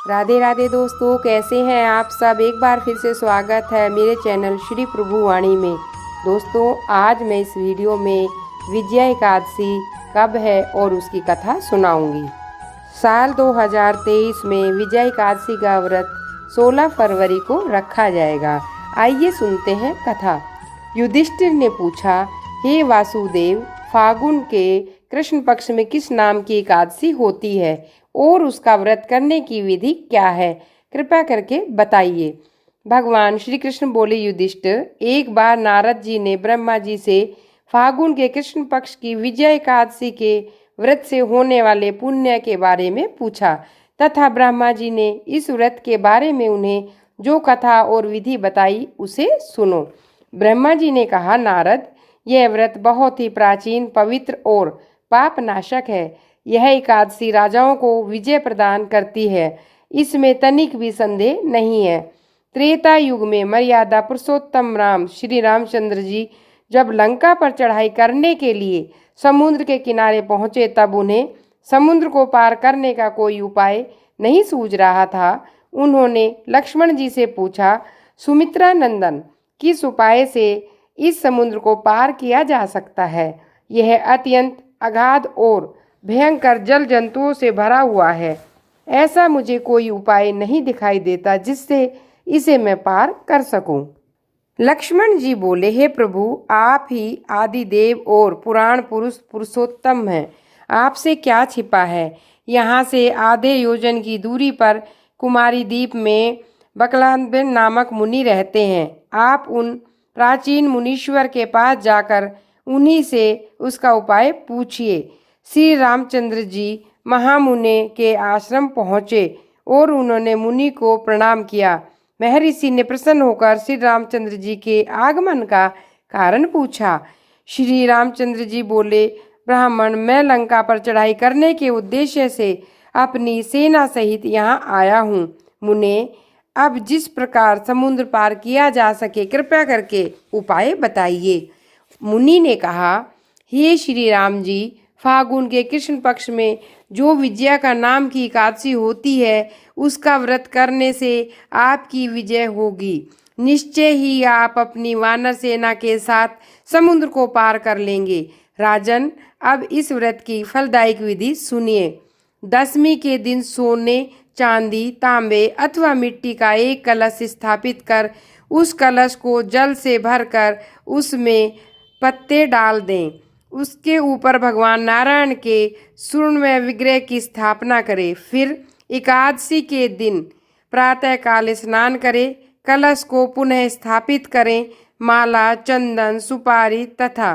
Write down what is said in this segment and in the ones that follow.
राधे राधे दोस्तों, कैसे हैं आप सब। एक बार फिर से स्वागत है मेरे चैनल श्री प्रभु वाणी में। दोस्तों, आज मैं इस वीडियो में विजया एकादशी कब है और उसकी कथा सुनाऊंगी। साल 2023 में विजया एकादशी का व्रत 16 फरवरी को रखा जाएगा। आइए सुनते हैं कथा। युधिष्ठिर ने पूछा, हे वासुदेव, फागुन के कृष्ण पक्ष में किस नाम की एकादशी होती है और उसका व्रत करने की विधि क्या है, कृपया करके बताइए। भगवान श्री कृष्ण बोले, युधिष्ठिर, एक बार नारद जी ने ब्रह्मा जी से फागुन के कृष्ण पक्ष की विजया एकादशी के व्रत से होने वाले पुण्य के बारे में पूछा तथा ब्रह्मा जी ने इस व्रत के बारे में उन्हें जो कथा और विधि बताई उसे सुनो। ब्रह्मा जी ने कहा, नारद, यह व्रत बहुत ही प्राचीन, पवित्र और पाप नाशक है। यह एकादशी राजाओं को विजय प्रदान करती है, इसमें तनिक भी संदेह नहीं है। त्रेता युग में मर्यादा पुरुषोत्तम राम श्री रामचंद्र जी जब लंका पर चढ़ाई करने के लिए समुद्र के किनारे पहुँचे, तब उन्हें समुद्र को पार करने का कोई उपाय नहीं सूझ रहा था। उन्होंने लक्ष्मण जी से पूछा, सुमित्रा नंदन, किस उपाय से इस समुद्र को पार किया जा सकता है? यह अत्यंत अगाध और भयंकर जल जंतुओं से भरा हुआ है। ऐसा मुझे कोई उपाय नहीं दिखाई देता जिससे इसे मैं पार कर सकूं। लक्ष्मण जी बोले, हे प्रभु, आप ही आदि देव और पुराण पुरुष पुरुषोत्तम हैं। आपसे क्या छिपा है? यहाँ से आधे योजन की दूरी पर कुमारी द्वीप में बकलानबिन नामक मुनि रहते हैं। आप उन प्राचीन मुनीश्वर के पास जाकर उन्हीं से उसका उपाय पूछिए। श्री रामचंद्र जी महामुनि के आश्रम पहुँचे और उन्होंने मुनि को प्रणाम किया। महर्षि ने प्रसन्न होकर श्री रामचंद्र जी के आगमन का कारण पूछा। श्री रामचंद्र जी बोले, ब्राह्मण, मैं लंका पर चढ़ाई करने के उद्देश्य से अपनी सेना सहित यहाँ आया हूँ। मुने, अब जिस प्रकार समुद्र पार किया जा सके, कृपया करके उपाय बताइए। मुनि ने कहा, हे श्री राम जी, फागुन के कृष्ण पक्ष में जो विजया का नाम की एकादशी होती है, उसका व्रत करने से आपकी विजय होगी। निश्चय ही आप अपनी वानर सेना के साथ समुद्र को पार कर लेंगे। राजन, अब इस व्रत की फलदायक विधि सुनिए। दशमी के दिन सोने, चांदी, तांबे अथवा मिट्टी का एक कलश स्थापित कर उस कलश को जल से भरकर उसमें पत्ते डाल दें। उसके ऊपर भगवान नारायण के स्वर्णमय विग्रह की स्थापना करें। फिर एकादशी के दिन प्रातःकाल स्नान करें, कलश को पुनः स्थापित करें। माला, चंदन, सुपारी तथा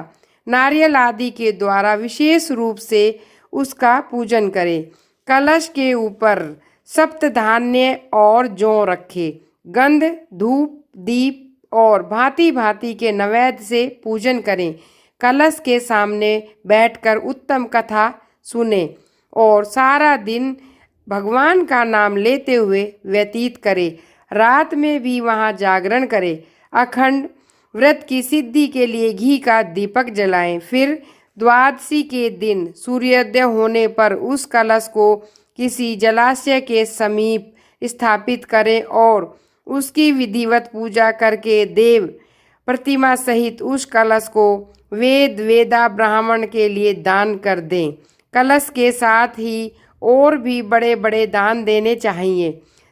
नारियल आदि के द्वारा विशेष रूप से उसका पूजन करें। कलश के ऊपर सप्त धान्य और जौ रखें। गंध, धूप, दीप और भांति भांति के नैवेद्य से पूजन करें। कलश के सामने बैठकर उत्तम कथा सुने और सारा दिन भगवान का नाम लेते हुए व्यतीत करें। रात में भी वहाँ जागरण करें। अखंड व्रत की सिद्धि के लिए घी का दीपक जलाएं। फिर द्वादशी के दिन सूर्योदय होने पर उस कलश को किसी जलाशय के समीप स्थापित करें और उसकी विधिवत पूजा करके देव प्रतिमा सहित उस कलश को वेदा ब्राह्मण के लिए दान कर दें। कलश के साथ ही और भी बड़े बड़े दान देने चाहिए।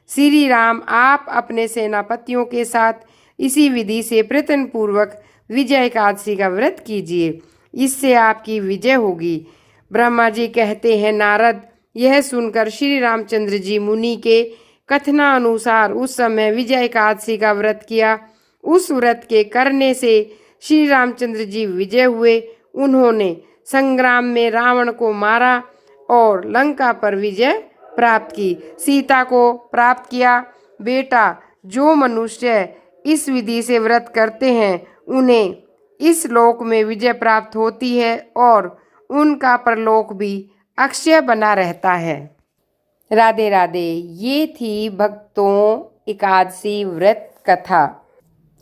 श्री राम, आप अपने सेनापतियों के साथ इसी विधि से प्रयत्न पूर्वक विजय एकादशी का व्रत कीजिए, इससे आपकी विजय होगी। ब्रह्मा जी कहते हैं, नारद, यह सुनकर श्री रामचंद्र जी मुनि के कथनानुसार उस समय विजय एकादशी का व्रत किया। उस व्रत के करने से श्री रामचंद्र जी विजय हुए। उन्होंने संग्राम में रावण को मारा और लंका पर विजय प्राप्त की, सीता को प्राप्त किया। बेटा, जो मनुष्य इस विधि से व्रत करते हैं उन्हें इस लोक में विजय प्राप्त होती है और उनका परलोक भी अक्षय बना रहता है। राधे राधे। ये थी भक्तों एकादशी व्रत कथा।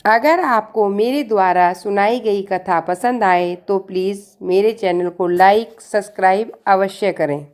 अगर आपको मेरे द्वारा सुनाई गई कथा पसंद आए तो प्लीज़ मेरे चैनल को लाइक, सब्सक्राइब अवश्य करें।